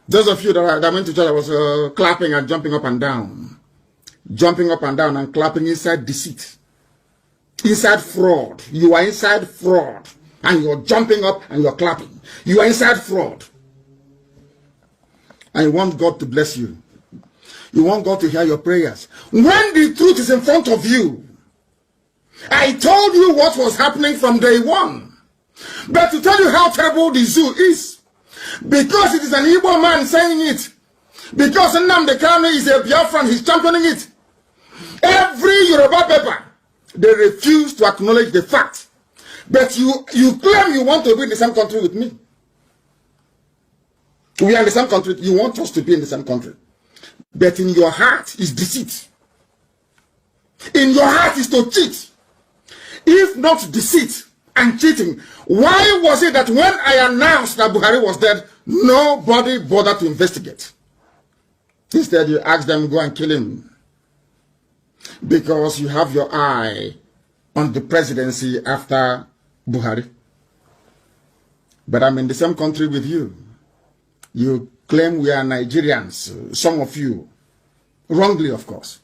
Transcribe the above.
Those of you that went to church, I was clapping and jumping up and down. Jumping up and down and clapping inside deceit. Inside fraud. You are inside fraud. And you're jumping up and you're clapping. You are inside fraud. And you want God to bless you. You want God to hear your prayers. When the truth is in front of you, I told you what was happening from day one. But to tell you how terrible the zoo is, because it is an Igbo man saying it, because Nnamdi Kanu is a Biafran, he's championing it. Every Yoruba paper, they refuse to acknowledge the fact. But you claim you want to be in the same country with me. We are in the same country. You want us to be in the same country. But in your heart is deceit. In your heart is to cheat. If not deceit and cheating, why was it that when I announced that Buhari was dead, nobody bothered to investigate? Instead, you asked them, go and kill him. Because you have your eye on the presidency after Buhari. But I'm in the same country with you. You claim we are Nigerians, some of you, wrongly of course.